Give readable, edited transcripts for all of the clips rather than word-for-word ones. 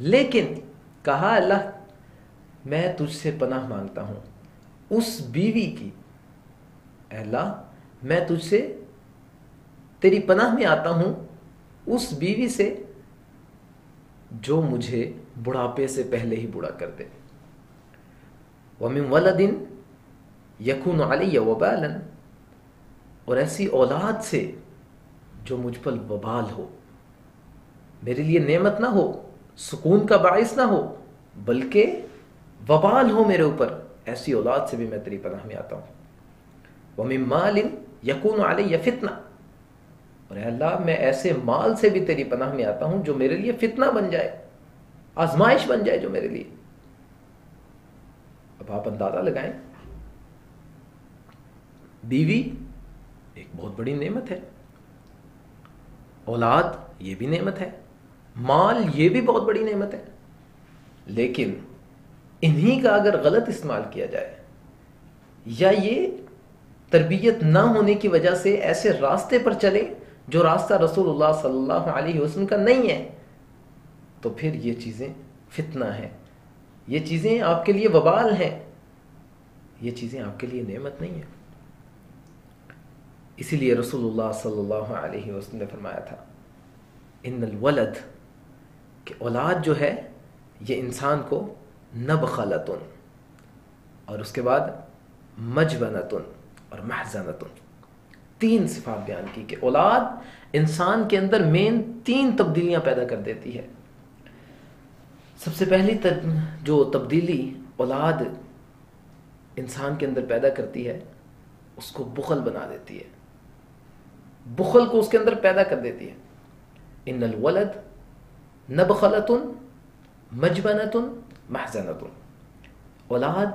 لیکن کہا اللہ میں تجھ سے پناہ مانگتا ہوں اس بیوی کی، اے اللہ میں تجھ سے تیری پناہ میں آتا ہوں اس بیوی سے جو مجھے بڑھاپے سے پہلے ہی بوڑھا کر دے، وَمِن وَلَدٍ يَكُونُ عَلَيَّ وَبَالًا، اور ایسی اولاد سے جو مجھ پر وبال ہو، میرے لیے نعمت نہ ہو، سکون کا باعث نہ ہو، بلکہ وبال ہو میرے اوپر، ایسی اولاد سے بھی میں تیری پناہ میں آتا ہوں۔ وَمِن مَالٍ يَكُونُ عَلَيَّ فِتْنَةً، اور اے اللہ میں ایسے مال سے بھی تیری پناہ میں آتا ہوں جو میرے لیے فتنہ بن جائے، آزمائش بن جائے جو میرے لیے۔ اب آپ اندازہ لگائیں، بیوی ایک بہت بڑی نعمت ہے، اولاد یہ بھی نعمت ہے، مال یہ بھی بہت بڑی نعمت ہے، لیکن انہی کا اگر غلط استعمال کیا جائے یا یہ تربیت نہ ہونے کی وجہ سے ایسے راستے پر چلے جو راستہ رسول اللہ صلی اللہ علیہ وسلم کا نہیں ہے، تو پھر یہ چیزیں فتنہ ہیں، یہ چیزیں آپ کے لیے وبال ہیں، یہ چیزیں آپ کے لیے نعمت نہیں ہیں۔ اسی لیے رسول اللہ صلی اللہ علیہ وسلم نے فرمایا تھا ان الولد، کہ اولاد جو ہے یہ انسان کو نبخلتن، اور اس کے بعد مجبنتن اور محزنتن، تین صفات بیان کی کہ اولاد انسان کے اندر مین تین تبدیلیاں پیدا کر دیتی ہے۔ سب سے پہلی جو تبدیلی اولاد انسان کے اندر پیدا کرتی ہے اس کو بخل بنا دیتی ہے، بخل کو اس کے اندر پیدا کر دیتی ہے۔ ان الولد نبخلتن مجبنتن محزنتن، اولاد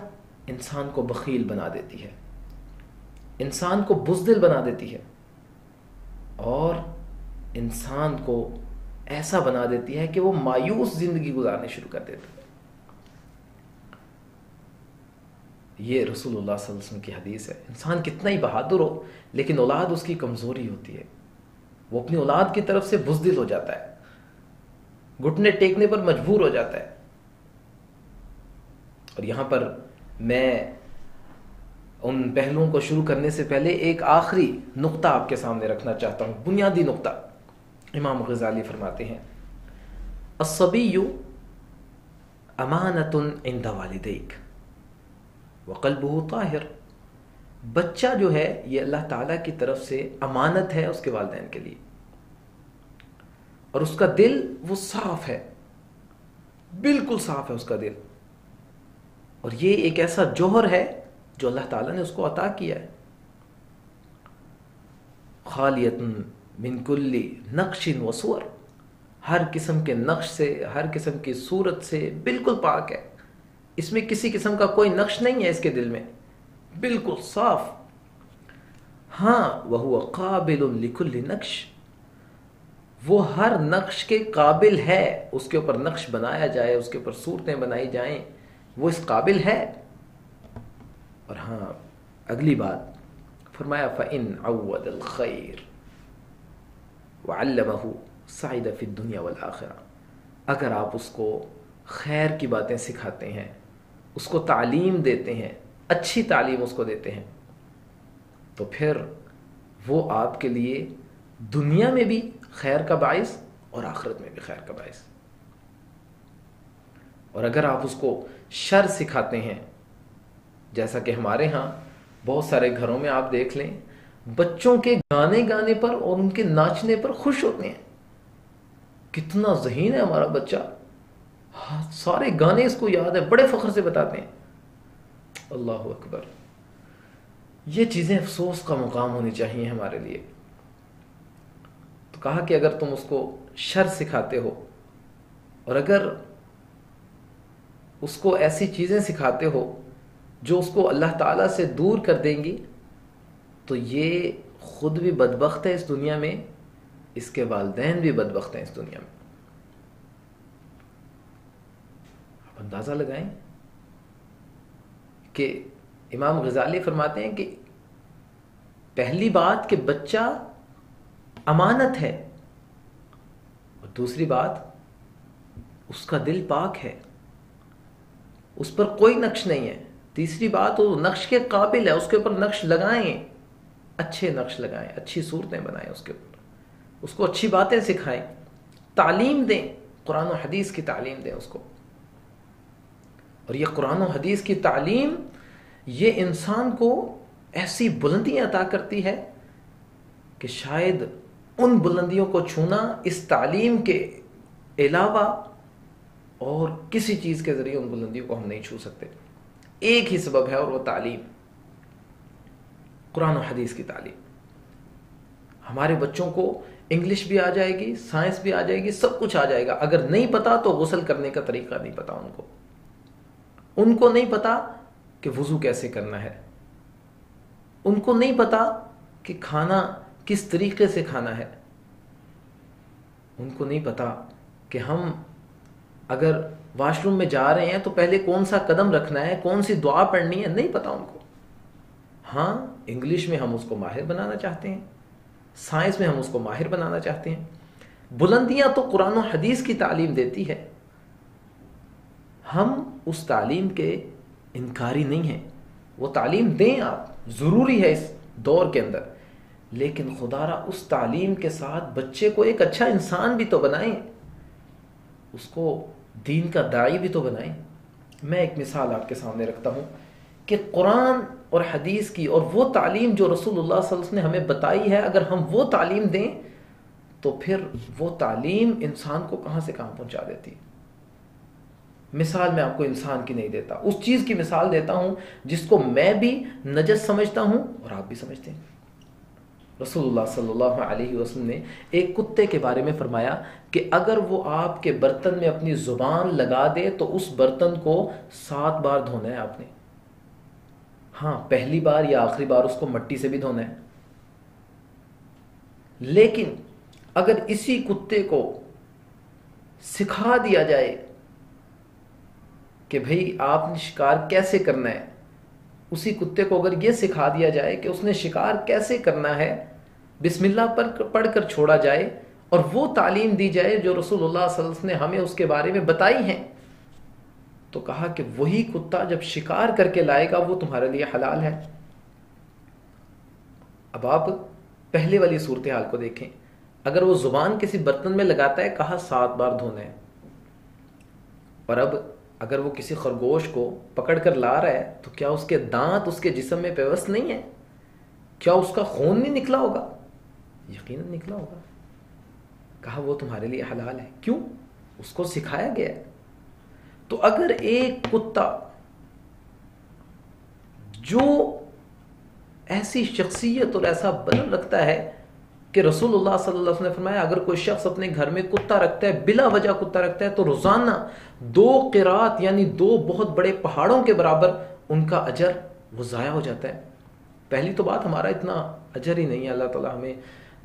انسان کو بخیل بنا دیتی ہے، انسان کو بزدل بنا دیتی ہے، اور انسان کو ایسا بنا دیتی ہے کہ وہ مایوس زندگی گزارنے شروع کر دیتا ہے۔ یہ رسول اللہ صلی اللہ علیہ وسلم کی حدیث ہے۔ انسان کتنا ہی بہادر ہو لیکن اولاد اس کی کمزوری ہوتی ہے، وہ اپنی اولاد کی طرف سے بزدل ہو جاتا ہے، گھٹنے ٹیکنے پر مجبور ہو جاتا ہے۔ اور یہاں پر میں ان پہلوؤں کو شروع کرنے سے پہلے ایک آخری نقطہ آپ کے سامنے رکھنا چاہتا ہوں، بنیادی نقطہ۔ امام غزالی فرماتے ہیں الصبی امانۃ عند والدیک وقلبہ طاہر، بچہ جو ہے یہ اللہ تعالیٰ کی طرف سے امانت ہے اس کے والدین کے لیے، اور اس کا دل وہ صاف ہے، بالکل صاف ہے اس کا دل، اور یہ ایک ایسا جوہر ہے جو اللہ تعالیٰ نے اس کو عطا کیا ہے۔ خالیۃ من کل نقش و صور، ہر قسم کے نقش سے، ہر قسم کی صورت سے بالکل پاک ہے، اس میں کسی قسم کا کوئی نقش نہیں ہے اس کے دل میں، بالکل صاف۔ ہاں وہو قابل لکل نقش، وہ ہر نقش کے قابل ہے، اس کے اوپر نقش بنایا جائے، اس کے اوپر صورتیں بنائی جائیں، وہ اس قابل ہے۔ اور ہاں اگلی بات فرمایا فَإِنْ عَوَّدَ الْخَيْرِ وَعَلَّمَهُ سَعِدَ فِي الدُّنْيَا وَالْآخِرَةِ، اگر آپ اس کو خیر کی باتیں سکھاتے ہیں، اس کو تعلیم دیتے ہیں، اچھی تعلیم اس کو دیتے ہیں، تو پھر وہ آپ کے لیے دنیا میں بھی خیر کا باعث اور آخرت میں بھی خیر کا باعث۔ اور اگر آپ اس کو شر سکھاتے ہیں، جیسا کہ ہمارے ہاں بہت سارے گھروں میں آپ دیکھ لیں، بچوں کے گانے پر اور ان کے ناچنے پر خوش ہوتے ہیں، کتنا ذہین ہے ہمارا بچہ، سارے گانے اس کو یاد ہے، بڑے فخر سے بتاتے ہیں۔ اللہ اکبر، یہ چیزیں افسوس کا مقام ہونی چاہیے ہمارے لیے۔ تو کہا کہ اگر تم اس کو شر سکھاتے ہو اور اگر اس کو ایسی چیزیں سکھاتے ہو جو اس کو اللہ تعالیٰ سے دور کر دیں گی، تو یہ خود بھی بدبخت ہے اس دنیا میں، اس کے والدین بھی بدبخت ہیں اس دنیا میں۔ آپ اندازہ لگائیں کہ امام غزالی فرماتے ہیں کہ پہلی بات کہ بچہ امانت ہے، اور دوسری بات اس کا دل پاک ہے، اس پر کوئی نقش نہیں ہے. تیسری بات، وہ نقش کے قابل ہے، اس کے اوپر نقش لگائیں، اچھے نقش لگائیں، اچھی صورتیں بنائیں، اس کے اوپر اس کو اچھی باتیں سکھائیں، تعلیم دیں، قرآن و حدیث کی تعلیم دیں اس کو. اور یہ قرآن و حدیث کی تعلیم یہ انسان کو ایسی بلندی عطا کرتی ہے کہ شاید ان بلندیوں کو چھونا اس تعلیم کے علاوہ اور کسی چیز کے ذریعے ان بلندیوں کو ہم نہیں چھو سکتے. ایک ہی سبب ہے اور وہ تعلیم، قرآن و حدیث کی تعلیم. ہمارے بچوں کو انگلش بھی آ جائے گی، سائنس بھی آ جائے گی، سب کچھ آ جائے گا، اگر نہیں پتا تو غسل کرنے کا طریقہ نہیں پتا ان کو نہیں پتا کہ وضو کیسے کرنا ہے، ان کو نہیں پتا کہ کھانا کس طریقے سے کھانا ہے، ان کو نہیں پتا کہ ہم اگر واش روم میں جا رہے ہیں تو پہلے کون سا قدم رکھنا ہے، کون سی دعا پڑھنی ہے، نہیں پتا ان کو. ہاں، انگلش میں ہم اس کو ماہر بنانا چاہتے ہیں، سائنس میں ہم اس کو ماہر بنانا چاہتے ہیں. بلندیاں تو قرآن و حدیث کی تعلیم دیتی ہے، ہم اس تعلیم کے انکاری نہیں ہیں. وہ تعلیم دیں آپ، ضروری ہے اس دور کے اندر، لیکن خدا را اس تعلیم کے ساتھ بچے کو ایک اچھا انسان بھی تو بنائیں، اس کو دین کا داعی بھی تو بنائیں. میں ایک مثال آپ کے سامنے رکھتا ہوں کہ قرآن اور حدیث کی اور وہ تعلیم جو رسول اللہ صلی اللہ علیہ وسلم نے ہمیں بتائی ہے، اگر ہم وہ تعلیم دیں تو پھر وہ تعلیم انسان کو کہاں سے کہاں پہنچا دیتی. مثال میں آپ کو انسان کی نہیں دیتا، اس چیز کی مثال دیتا ہوں جس کو میں بھی نجس سمجھتا ہوں اور آپ بھی سمجھتے ہیں. رسول اللہ صلی اللہ علیہ وسلم نے ایک کتے کے بارے میں فرمایا کہ اگر وہ آپ کے برتن میں اپنی زبان لگا دے تو اس برتن کو 7 بار دھونا ہے آپ نے. ہاں، پہلی بار یا آخری بار اس کو مٹی سے بھی دھونا ہے. لیکن اگر اسی کتے کو سکھا دیا جائے کہ بھئی آپ نے شکار کیسے کرنا ہے، اسی کتے کو اگر یہ سکھا دیا جائے کہ اس نے شکار کیسے کرنا ہے، بسم اللہ پڑھ کر چھوڑا جائے اور وہ تعلیم دی جائے جو رسول اللہ صلی اللہ علیہ وسلم نے ہمیں اس کے بارے میں بتائی ہیں، تو کہا کہ وہی کتا جب شکار کر کے لائے گا وہ تمہارے لیے حلال ہے. اب آپ پہلے والی صورتحال کو دیکھیں، اگر وہ زبان کسی برتن میں لگاتا ہے، کہا 7 بار دھونا ہے، اور اب اگر وہ کسی خرگوش کو پکڑ کر لا رہا ہے تو کیا اس کے دانت اس کے جسم میں پیوست نہیں ہے؟ کیا اس کا خون نہیں نکلا ہوگا؟ یقیناً نکلا ہوگا. کہا وہ تمہارے لیے حلال ہے. کیوں؟ اس کو سکھایا گیا ہے. تو اگر ایک کتا جو ایسی شخصیت اور ایسا بدن رکھتا ہے کہ رسول اللہ صلی اللہ علیہ وسلم نے فرمایا اگر کوئی شخص اپنے گھر میں کتا رکھتا ہے، بلا وجہ کتا رکھتا ہے، تو روزانہ 2 قرات یعنی 2 بہت بڑے پہاڑوں کے برابر ان کا اجر وہ ضائع ہو جاتا ہے. پہلی تو بات، ہمارا اتنا اجر ہی نہیں ہے، اللہ تعالیٰ ہمیں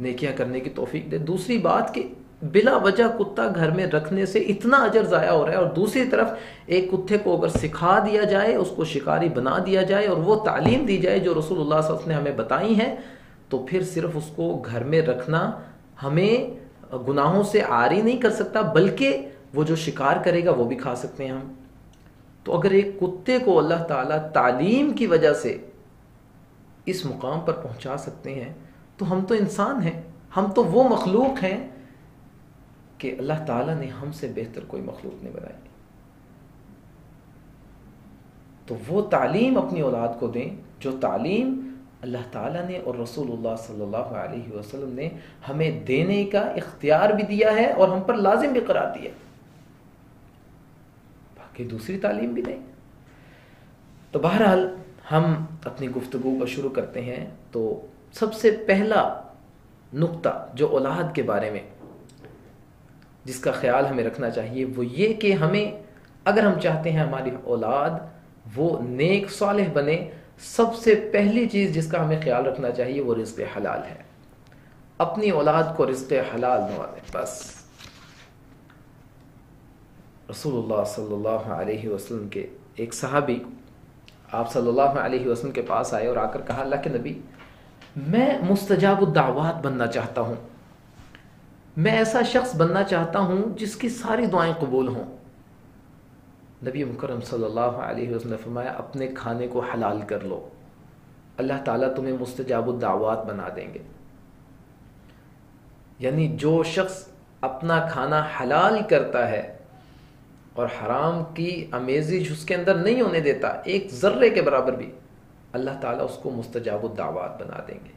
نیکیاں کرنے کی توفیق دے. دوسری بات کہ بلا وجہ کتا گھر میں رکھنے سے اتنا اجر ضائع ہو رہا ہے، اور دوسری طرف ایک کتے کو اگر سکھا دیا جائے، اس کو شکاری بنا دیا جائے اور وہ تعلیم دی جائے جو رسول اللہ صلی اللہ علیہ وسلم نے ہمیں بتائی ہیں، تو پھر صرف اس کو گھر میں رکھنا ہمیں گناہوں سے عاری نہیں کر سکتا، بلکہ وہ جو شکار کرے گا وہ بھی کھا سکتے ہیں ہم. تو اگر ایک کتے کو اللہ تعالیٰ تعلیم کی وجہ سے اس مقام پر پہنچا سکتے ہیں تو ہم تو انسان ہیں، ہم تو وہ مخلوق ہیں کہ اللہ تعالیٰ نے ہم سے بہتر کوئی مخلوق نہیں بنائی. تو وہ تعلیم اپنی اولاد کو دیں جو تعلیم اللہ تعالیٰ نے اور رسول اللہ صلی اللہ علیہ وسلم نے ہمیں دینے کا اختیار بھی دیا ہے اور ہم پر لازم بھی قرار دیا. باقی دوسری تعلیم بھی دیں. تو بہرحال ہم اپنی گفتگو کو شروع کرتے ہیں. تو سب سے پہلا نقطہ جو اولاد کے بارے میں جس کا خیال ہمیں رکھنا چاہیے وہ یہ کہ ہمیں اگر ہم چاہتے ہیں ہماری اولاد وہ نیک صالح بنے، سب سے پہلی چیز جس کا ہمیں خیال رکھنا چاہیے وہ رزق حلال ہے. اپنی اولاد کو رزق حلال نوازیں. بس رسول اللہ صلی اللہ علیہ وسلم کے ایک صحابی آپ صلی اللہ علیہ وسلم کے پاس آئے اور آ کر کہا اللہ کے نبی میں مستجاب الدعوات بننا چاہتا ہوں. میں ایسا شخص بننا چاہتا ہوں جس کی ساری دعائیں قبول ہوں. نبی مکرم صلی اللہ علیہ وسلم نے فرمایا اپنے کھانے کو حلال کر لو، اللہ تعالیٰ تمہیں مستجاب الدعوات بنا دیں گے. یعنی جو شخص اپنا کھانا حلال کرتا ہے اور حرام کی امیزش اس کے اندر نہیں ہونے دیتا ایک ذرے کے برابر بھی، اللہ تعالیٰ اس کو مستجاب الدعوات بنا دیں گے.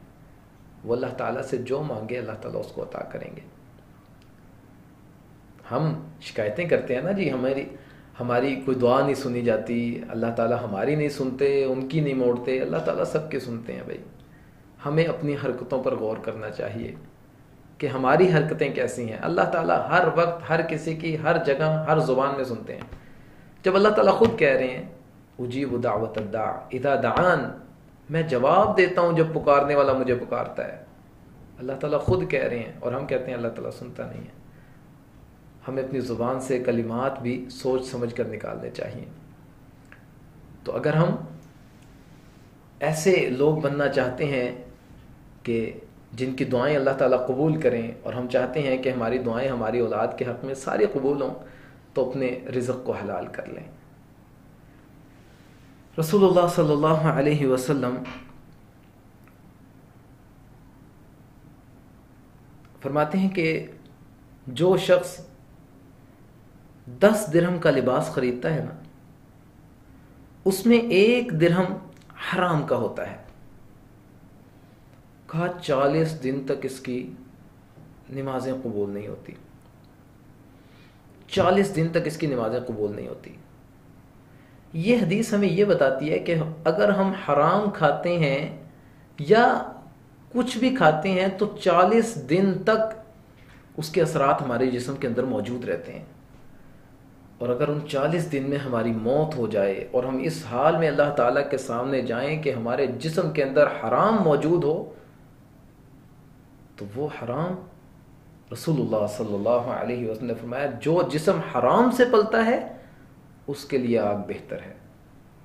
وہ اللہ تعالیٰ سے جو مانگے اللہ تعالیٰ اس کو عطا کریں گے. ہم شکایتیں کرتے ہیں نا جی، ہماری کوئی دعا نہیں سنی جاتی، اللہ تعالیٰ ہماری نہیں سنتے، ان کی نہیں موڑتے. اللہ تعالیٰ سب کے سنتے ہیں بھائی. ہمیں اپنی حرکتوں پر غور کرنا چاہیے کہ ہماری حرکتیں کیسی ہیں. اللہ تعالیٰ ہر وقت ہر کسی کی ہر جگہ ہر زبان میں سنتے ہیں. جب اللہ تعالیٰ خود کہہ رہے ہیں اجیب دعوت الداع اذا دعان، میں جواب دیتا ہوں جب پکارنے والا مجھے پکارتا ہے. اللہ تعالیٰ خود کہہ رہے ہیں اور ہم کہتے ہیں اللہ تعالیٰ سنتا نہیں ہے. ہمیں اپنی زبان سے کلمات بھی سوچ سمجھ کر نکالنے چاہیے. تو اگر ہم ایسے لوگ بننا چاہتے ہیں کہ جن کی دعائیں اللہ تعالیٰ قبول کریں، اور ہم چاہتے ہیں کہ ہماری دعائیں ہماری اولاد کے حق میں ساری قبول ہوں، تو اپنے رزق کو حلال کر لیں. رسول اللہ صلی اللہ علیہ وسلم فرماتے ہیں کہ جو شخص 10 درہم کا لباس خریدتا ہے نا، اس میں 1 درہم حرام کا ہوتا ہے. کہا 40 دن تک اس کی نمازیں قبول نہیں ہوتی. 40 دن تک اس کی نمازیں قبول نہیں ہوتی. یہ حدیث ہمیں یہ بتاتی ہے کہ اگر ہم حرام کھاتے ہیں یا کچھ بھی کھاتے ہیں تو 40 دن تک اس کے اثرات ہمارے جسم کے اندر موجود رہتے ہیں. اور اگر ان 40 دن میں ہماری موت ہو جائے اور ہم اس حال میں اللہ تعالیٰ کے سامنے جائیں کہ ہمارے جسم کے اندر حرام موجود ہو، تو وہ حرام، رسول اللہ صلی اللہ علیہ وسلم نے فرمایا جو جسم حرام سے پلتا ہے اس کے لیے آگ بہتر ہے.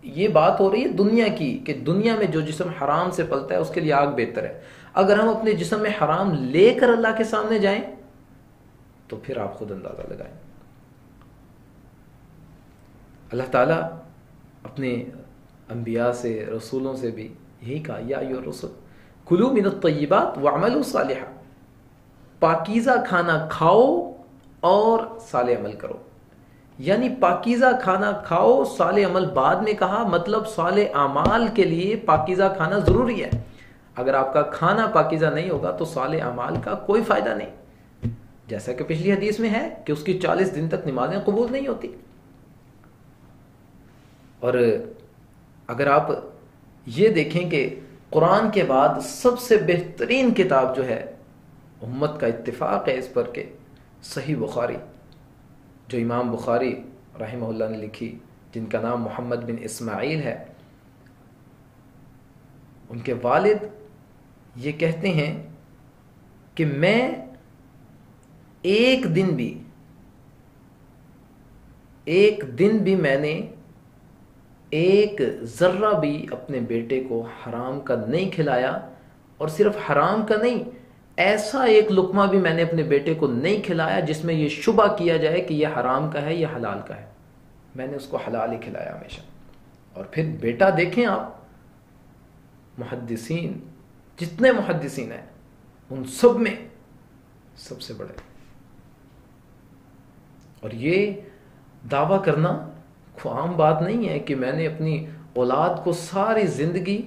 یہ بات ہو رہی ہے دنیا کی کہ دنیا میں جو جسم حرام سے پلتا ہے اس کے لیے آگ بہتر ہے. اگر ہم اپنے جسم میں حرام لے کر اللہ کے سامنے جائیں تو پھر آپ خود اندازہ لگائیں. اللہ تعالیٰ اپنے انبیاء سے رسولوں سے بھی یہی کہا یا ایھا الرسل کلوا من الطیبات واعملوا صالحا، پاکیزہ کھانا کھاؤ اور صالح عمل کرو. یعنی پاکیزہ کھانا کھاؤ، صالح عمل بعد میں کہا، مطلب صالح اعمال کے لیے پاکیزہ کھانا ضروری ہے. اگر آپ کا کھانا پاکیزہ نہیں ہوگا تو صالح اعمال کا کوئی فائدہ نہیں. جیسا کہ پچھلی حدیث میں ہے کہ اس کی 40 دن تک نمازیں قبول نہیں ہوتی. اور اگر آپ یہ دیکھیں کہ قرآن کے بعد سب سے بہترین کتاب جو ہے، امت کا اتفاق ہے اس پر کہ صحیح بخاری، جو امام بخاری رحمہ اللہ نے لکھی، جن کا نام محمد بن اسماعیل ہے. ان کے والد یہ کہتے ہیں کہ میں ایک دن بھی میں نے ایک ذرہ بھی اپنے بیٹے کو حرام کا نہیں کھلایا. اور صرف حرام کا نہیں، ایسا ایک لقمہ بھی میں نے اپنے بیٹے کو نہیں کھلایا جس میں یہ شبہ کیا جائے کہ یہ حرام کا ہے یا حلال کا ہے. میں نے اس کو حلال ہی کھلایا ہمیشہ. اور پھر بیٹا دیکھیں آپ، محدثین جتنے محدثین ہیں ان سب میں سب سے بڑے. اور یہ دعویٰ کرنا عام بات نہیں ہے کہ میں نے اپنی اولاد کو ساری زندگی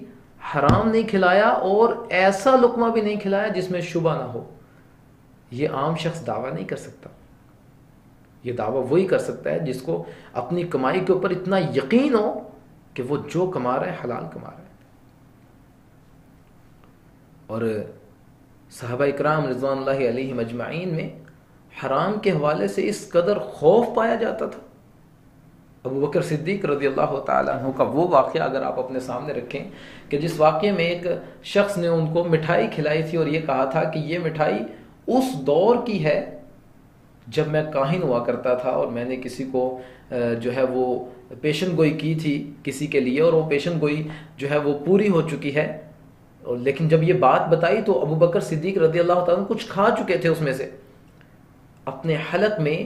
حرام نہیں کھلایا اور ایسا لقمہ بھی نہیں کھلایا جس میں شبہ نہ ہو. یہ عام شخص دعویٰ نہیں کر سکتا. یہ دعویٰ وہی کر سکتا ہے جس کو اپنی کمائی کے اوپر اتنا یقین ہو کہ وہ جو کما رہا ہے حلال کما رہا ہے. اور صحابہ اکرام رضوان اللہ علیہم اجمعین میں حرام کے حوالے سے اس قدر خوف پایا جاتا تھا. ابو بکر صدیق رضی اللہ تعالیٰ عنہ کا وہ واقعہ اگر آپ اپنے سامنے رکھیں کہ جس واقعے میں ایک شخص نے ان کو مٹھائی کھلائی تھی اور یہ کہا تھا کہ یہ مٹھائی اس دور کی ہے جب میں کاہن ہوا کرتا تھا اور میں نے کسی کو جو ہے وہ پیشن گوئی کی تھی کسی کے لیے، اور وہ پیشن گوئی جو ہے وہ پوری ہو چکی ہے. لیکن جب یہ بات بتائی تو ابو بکر صدیق رضی اللہ تعالیٰ عنہ کچھ کھا چکے تھے اس میں سے. اپنے حلق میں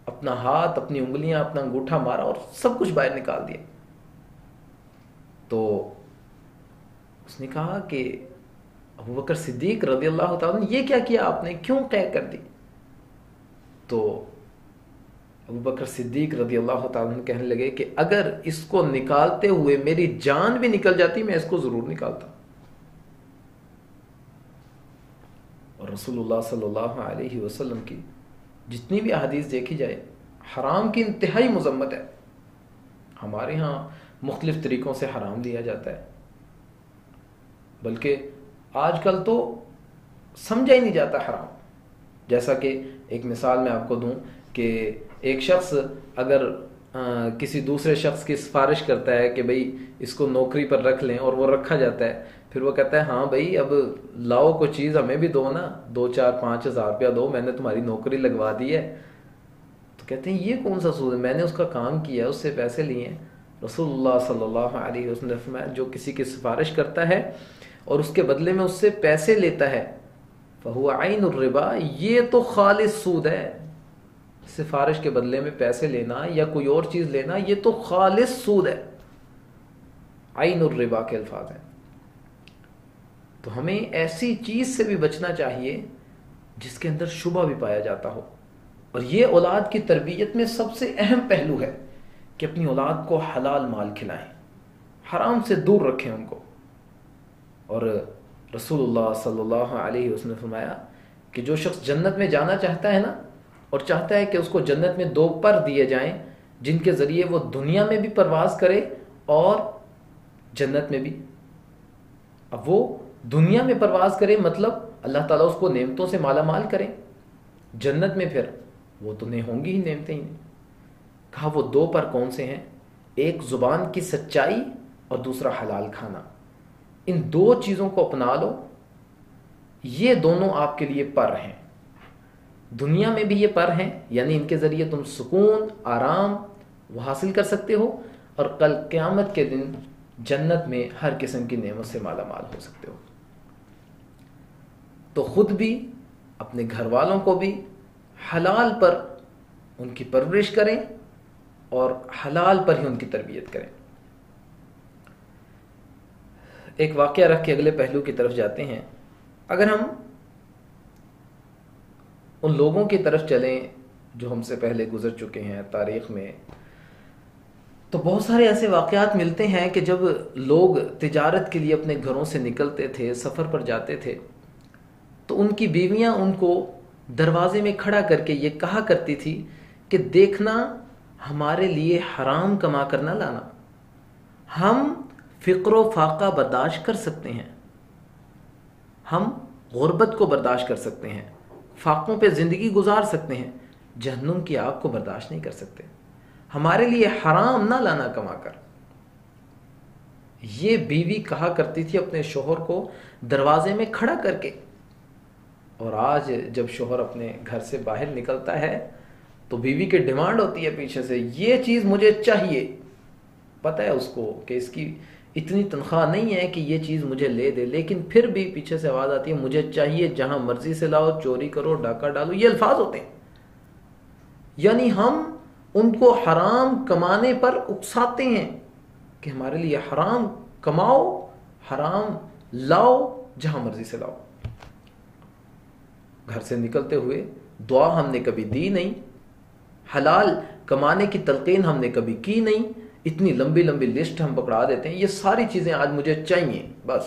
اپنا ہاتھ، اپنی انگلیاں، اپنا انگوٹھا مارا اور سب کچھ باہر نکال دیا. تو اس نے کہا کہ ابوبکر صدیق رضی اللہ تعالیٰ نے یہ کیا کیا آپ نے، کیوں قید کر دی؟ تو ابوبکر صدیق رضی اللہ تعالیٰ عنہ کہنے لگے کہ اگر اس کو نکالتے ہوئے میری جان بھی نکل جاتی میں اس کو ضرور نکالتا. اور رسول اللہ صلی اللہ علیہ وسلم کی جتنی بھی احادیث دیکھی جائے حرام کی انتہائی مذمت ہے. ہمارے ہاں مختلف طریقوں سے حرام دیا جاتا ہے، بلکہ آج کل تو سمجھا ہی نہیں جاتا حرام. جیسا کہ ایک مثال میں آپ کو دوں کہ ایک شخص اگر کسی دوسرے شخص کی سفارش کرتا ہے کہ بھئی اس کو نوکری پر رکھ لیں، اور وہ رکھا جاتا ہے، پھر وہ کہتا ہے ہاں بھئی اب لاؤ کوئی چیز ہمیں بھی دو نا، 2-4-5 ہزار روپیہ دو، میں نے تمہاری نوکری لگوا دی ہے. تو کہتے ہیں یہ کون سا سود ہے، میں نے اس کا کام کیا، اس سے پیسے لیے ہیں. رسول اللہ صلی اللہ علیہ وسلم نے فرمایا جو کسی کی سفارش کرتا ہے اور اس کے بدلے میں اس سے پیسے لیتا ہے فَهُوَ عَيْنُ الرِّبَا، یہ تو خالص سود ہے. سفارش کے بدلے میں پیسے لینا یا کوئی اور چیز لینا یہ تو خالص سود ہے. عین الربا کے الفاظ ہیں. تو ہمیں ایسی چیز سے بھی بچنا چاہیے جس کے اندر شبہ بھی پایا جاتا ہو. اور یہ اولاد کی تربیت میں سب سے اہم پہلو ہے کہ اپنی اولاد کو حلال مال کھلائیں، حرام سے دور رکھیں ان کو. اور رسول اللہ صلی اللہ علیہ وسلم نے فرمایا کہ جو شخص جنت میں جانا چاہتا ہے نا، اور چاہتا ہے کہ اس کو جنت میں 2 پر دیے جائیں جن کے ذریعے وہ دنیا میں بھی پرواز کرے اور جنت میں بھی. اب وہ دنیا میں پرواز کرے مطلب اللہ تعالیٰ اس کو نعمتوں سے مالا مال کرے، جنت میں پھر وہ تو نہیں ہوں گی ہی نعمتیں ہی نہیں. کہا وہ 2 پر کون سے ہیں؟ ایک زبان کی سچائی اور دوسرا حلال کھانا. ان 2 چیزوں کو اپنا لو، یہ دونوں آپ کے لیے پر ہیں. دنیا میں بھی یہ پر ہیں، یعنی ان کے ذریعے تم سکون، آرام وہ حاصل کر سکتے ہو، اور کل قیامت کے دن جنت میں ہر قسم کی نعمت سے مالا مال ہو سکتے ہو. تو خود بھی اپنے گھر والوں کو بھی حلال پر ان کی پرورش کریں اور حلال پر ہی ان کی تربیت کریں. ایک واقعہ رکھ کے اگلے پہلو کی طرف جاتے ہیں. اگر ہم ان لوگوں کی طرف چلیں جو ہم سے پہلے گزر چکے ہیں تاریخ میں، تو بہت سارے ایسے واقعات ملتے ہیں کہ جب لوگ تجارت کے لیے اپنے گھروں سے نکلتے تھے، سفر پر جاتے تھے، تو ان کی بیویاں ان کو دروازے میں کھڑا کر کے یہ کہا کرتی تھی کہ دیکھنا ہمارے لیے حرام کما کر نہ لانا، ہم فقر و فاقہ برداشت کر سکتے ہیں، ہم غربت کو برداشت کر سکتے ہیں، فاقوں پہ زندگی گزار سکتے ہیں، جہنم کی آگ کو برداشت نہیں کر سکتے، ہمارے لیے حرام نہ لانا کما کر. یہ بیوی کہا کرتی تھی اپنے شوہر کو دروازے میں کھڑا کر کے. اور آج جب شوہر اپنے گھر سے باہر نکلتا ہے تو بیوی کی ڈیمانڈ ہوتی ہے پیچھے سے یہ چیز مجھے چاہیے. پتہ ہے اس کو کہ اس کی اتنی تنخواہ نہیں ہے کہ یہ چیز مجھے لے دے، لیکن پھر بھی پیچھے سے آواز آتی ہے مجھے چاہیے، جہاں مرضی سے لاؤ، چوری کرو، ڈاکہ ڈالو. یہ الفاظ ہوتے ہیں. یعنی ہم ان کو حرام کمانے پر اکساتے ہیں کہ ہمارے لیے حرام کماؤ، حرام لاؤ، جہاں مرضی سے لاؤ. گھر سے نکلتے ہوئے دعا ہم نے کبھی دی نہیں، حلال کمانے کی تلقین ہم نے کبھی کی نہیں. اتنی لمبی لمبی لسٹ ہم پکڑا دیتے ہیں، یہ ساری چیزیں آج مجھے چاہیے بس.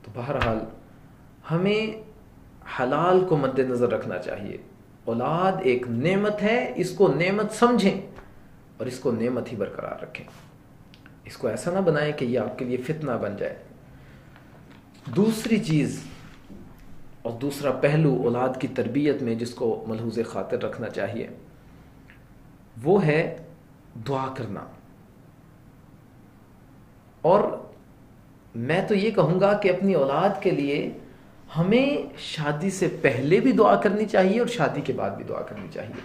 تو بہرحال ہمیں حلال کو مد نظر رکھنا چاہیے. اولاد ایک نعمت ہے، اس کو نعمت سمجھیں اور اس کو نعمت ہی برقرار رکھیں. اس کو ایسا نہ بنائیں کہ یہ آپ کے لیے فتنہ بن جائے. دوسری چیز اور دوسرا پہلو اولاد کی تربیت میں جس کو ملحوظ خاطر رکھنا چاہیے وہ ہے دعا کرنا. اور میں تو یہ کہوں گا کہ اپنی اولاد کے لیے ہمیں شادی سے پہلے بھی دعا کرنی چاہیے اور شادی کے بعد بھی دعا کرنی چاہیے.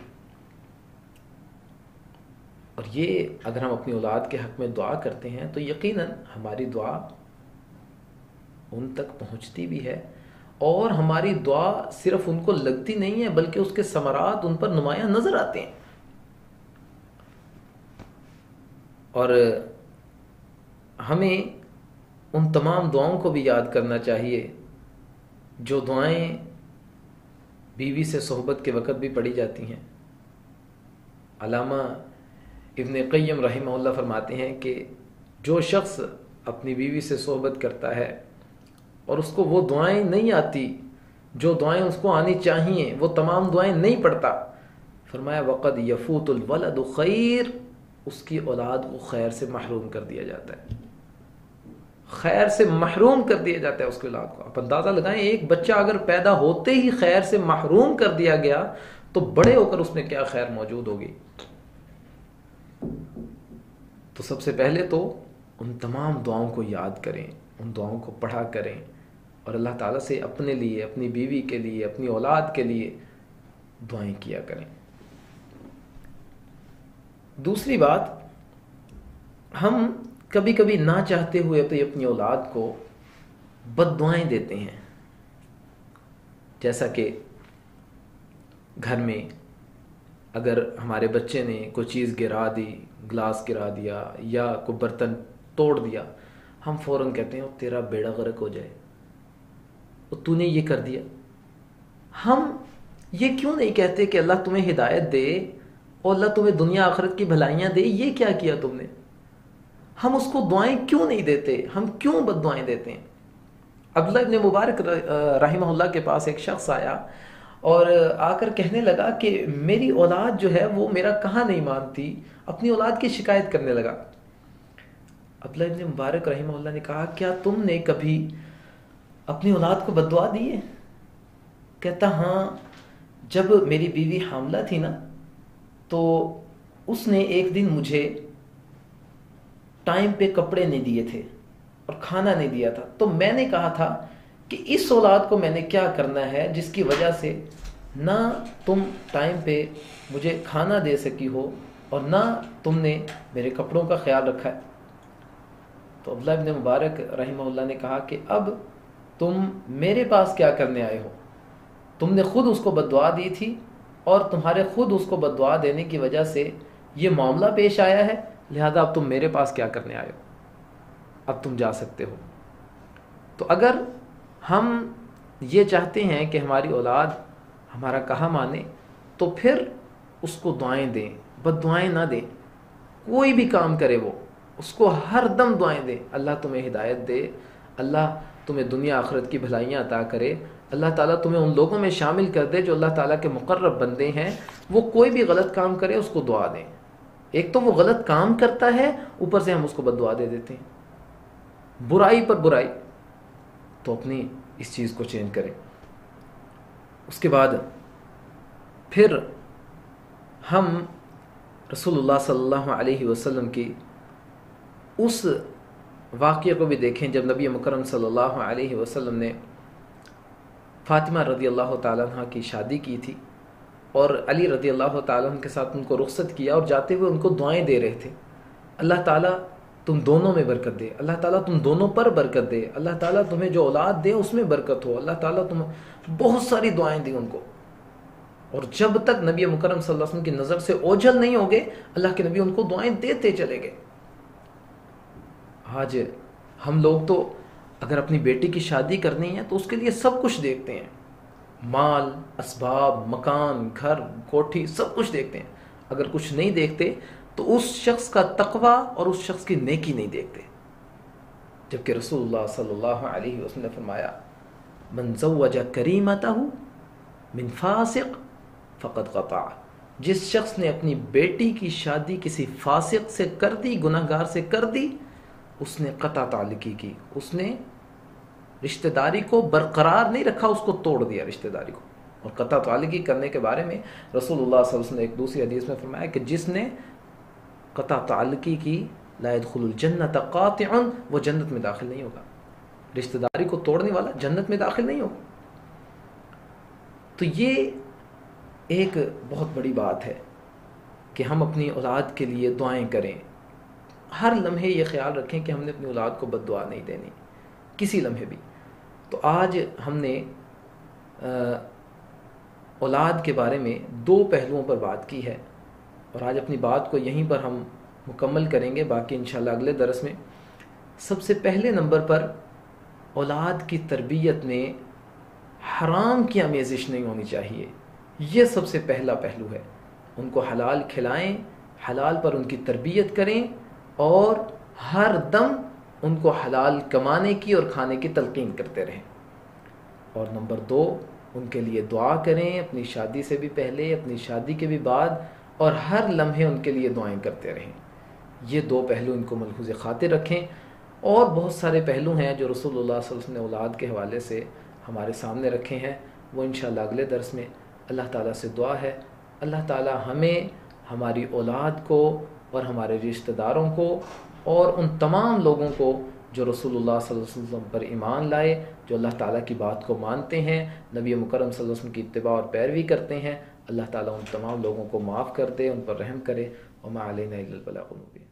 اور یہ اگر ہم اپنی اولاد کے حق میں دعا کرتے ہیں تو یقیناً ہماری دعا ان تک پہنچتی بھی ہے اور ہماری دعا صرف ان کو لگتی نہیں ہے بلکہ اس کے ثمرات ان پر نمایاں نظر آتے ہیں. اور ہمیں ان تمام دعاؤں کو بھی یاد کرنا چاہیے جو دعائیں بیوی سے صحبت کے وقت بھی پڑھی جاتی ہیں. علامہ ابن قیم رحمہ اللہ فرماتے ہیں کہ جو شخص اپنی بیوی سے صحبت کرتا ہے اور اس کو وہ دعائیں نہیں آتی جو دعائیں اس کو آنی چاہیے، وہ تمام دعائیں نہیں پڑھتا، فرمایا وقد یفوت الولد خیر، اس کی اولاد کو خیر سے محروم کر دیا جاتا ہے، خیر سے محروم کر دیا جاتا ہے اس کی اولاد کو. آپ اندازہ لگائیں ایک بچہ اگر پیدا ہوتے ہی خیر سے محروم کر دیا گیا تو بڑے ہو کر اس میں کیا خیر موجود ہوگی. تو سب سے پہلے تو ان تمام دعاؤں کو یاد کریں، ان دعاؤں کو پڑھا کریں اور اللہ تعالیٰ سے اپنے لیے، اپنی بیوی کے لیے، اپنی اولاد کے لیے دعائیں کیا کریں. دوسری بات، ہم کبھی کبھی نہ چاہتے ہوئے اپنی اولاد کو بد دعائیں دیتے ہیں. جیسا کہ گھر میں اگر ہمارے بچے نے کوئی چیز گرا دی، گلاس گرا دیا یا کوئی برتن توڑ دیا، ہم فوراً کہتے ہیں تیرا بیڑا غرق ہو جائے، تو نے یہ کر دیا. ہم یہ کیوں نہیں کہتے کہ اللہ تمہیں ہدایت دے اور اللہ تمہیں دنیا آخرت کی بھلائیاں دے، یہ کیا کیا تم نے؟ ہم اس کو دعائیں کیوں نہیں دیتے؟ ہم کیوں بد دعائیں دیتے ہیں؟ عبداللہ ابن مبارک رحمہ اللہ کے پاس ایک شخص آیا اور آ کر کہنے لگا کہ میری اولاد جو ہے وہ میرا کہاں نہیں مانتی، اپنی اولاد کی شکایت کرنے لگا. عبداللہ ابن مبارک رحمہ اللہ نے کہا کیا تم نے کبھی اپنی اولاد کو بد دعا دی ہے؟ کہتا ہاں، جب میری بیوی حاملہ تھی نا تو اس نے ایک دن مجھے ٹائم پہ کپڑے نہیں دیے تھے اور کھانا نہیں دیا تھا، تو میں نے کہا تھا کہ اس اولاد کو میں نے کیا کرنا ہے جس کی وجہ سے نہ تم ٹائم پہ مجھے کھانا دے سکی ہو اور نہ تم نے میرے کپڑوں کا خیال رکھا ہے. تو عبداللہ ابن مبارک رحمہ اللہ نے کہا کہ اب تم میرے پاس کیا کرنے آئے ہو؟ تم نے خود اس کو بد دعا دی تھی اور تمہارے خود اس کو بد دعا دینے کی وجہ سے یہ معاملہ پیش آیا ہے، لہذا اب تم میرے پاس کیا کرنے آئے ہو؟ اب تم جا سکتے ہو. تو اگر ہم یہ چاہتے ہیں کہ ہماری اولاد ہمارا کہا مانے تو پھر اس کو دعائیں دیں، بد دعائیں نہ دیں. کوئی بھی کام کرے وہ اس کو ہر دم دعائیں دیں، اللہ تمہیں ہدایت دے، اللہ تمہیں دنیا آخرت کی بھلائیاں عطا کرے، اللہ تعالیٰ تمہیں ان لوگوں میں شامل کر دے جو اللہ تعالیٰ کے مقرب بندے ہیں. وہ کوئی بھی غلط کام کرے اس کو دعا دیں. ایک تو وہ غلط کام کرتا ہے، اوپر سے ہم اس کو بد دعا دے دیتے ہیں، برائی پر برائی. تو اپنی اس چیز کو چینج کریں. اس کے بعد پھر ہم رسول اللہ صلی اللہ علیہ وسلم کی اس واقعے کو بھی دیکھیں جب نبی مکرم صلی اللہ علیہ وسلم نے فاطمہ رضی اللہ تعالیٰ عنہ کی شادی کی تھی اور علی رضی اللہ تعالیٰ عنہ کے ساتھ ان کو رخصت کیا اور جاتے ہوئے ان کو دعائیں دے رہے تھے. اللہ تعالیٰ تم دونوں میں برکت دے، اللہ تعالیٰ تم دونوں پر برکت دے، اللہ تعالیٰ تمہیں جو اولاد دے اس میں برکت ہو، اللہ تعالیٰ تم، بہت ساری دعائیں دی ان کو. اور جب تک نبی مکرم صلی اللہ علیہ وسلم کی نظر سے اوجھل نہیں ہو گئے اللہ کے نبی ان کو دعائیں دیتے چلے گئے. آج ہم لوگ تو اگر اپنی بیٹی کی شادی کرنی ہے تو اس کے لیے سب کچھ دیکھتے ہیں، مال، اسباب، مکان، گھر، کوٹھی، سب کچھ دیکھتے ہیں. اگر کچھ نہیں دیکھتے تو اس شخص کا تقوی اور اس شخص کی نیکی نہیں دیکھتے. جبکہ رسول اللہ صلی اللہ علیہ وسلم نے فرمایا من زوج کریمتہ من فاسق فقد قطع، جس شخص نے اپنی بیٹی کی شادی کسی فاسق سے کر دی، گناہ گار سے کر دی، اس نے قطع تعلقی کی، اس نے رشتہ داری کو برقرار نہیں رکھا، اس کو توڑ دیا رشتہ داری کو. اور قطع تعلقی کرنے کے بارے میں رسول اللہ صلی اللہ علیہ وسلم نے ایک دوسری حدیث میں فرمایا کہ جس نے قطع تعلقی کی لا يدخل الجنت قاطع، وہ جنت میں داخل نہیں ہوگا. رشتہ داری کو توڑنے والا جنت میں داخل نہیں ہوگا. تو یہ ایک بہت بڑی بات ہے کہ ہم اپنی اولاد کے لیے دعائیں کریں. ہر لمحے یہ خیال رکھیں کہ ہم نے اپنی اولاد کو بد دعا نہیں دینی، کسی لمحے بھی. تو آج ہم نے اولاد کے بارے میں دو پہلوؤں پر بات کی ہے، اور آج اپنی بات کو یہیں پر ہم مکمل کریں گے، باقی انشاءاللہ اگلے درس میں۔ سب سے پہلے نمبر پر اولاد کی تربیت میں حرام کی آمیزش نہیں ہونی چاہیے، یہ سب سے پہلا پہلو ہے۔ ان کو حلال کھلائیں، حلال پر ان کی تربیت کریں، اور ہر دم ان کو حلال کمانے کی اور کھانے کی تلقین کرتے رہیں۔ اور نمبر دو، ان کے لیے دعا کریں، اپنی شادی سے بھی پہلے، اپنی شادی کے بھی بعد، اور ہر لمحے ان کے لیے دعائیں کرتے رہیں۔ یہ دو پہلو ان کو ملحوظ خاطر رکھیں۔ اور بہت سارے پہلو ہیں جو رسول اللہ صلی اللہ علیہ وسلم نے اولاد کے حوالے سے ہمارے سامنے رکھے ہیں، وہ انشاءاللہ اگلے درس میں۔ اللہ تعالیٰ سے دعا ہے اللہ تعالیٰ ہمیں، ہماری اولاد کو، اور ہمارے رشتہ داروں کو، اور ان تمام لوگوں کو جو رسول اللہ صلی اللہ علیہ وسلم پر ایمان لائے، جو اللہ تعالیٰ کی بات کو مانتے ہیں، نبی مکرم صلی اللہ علیہ وسلم کی اتباع اور پیروی کرتے ہیں، اللہ تعالیٰ ان تمام لوگوں کو معاف کر دے، ان پر رحم کرے۔ وما علینا الا البلاغ المبین۔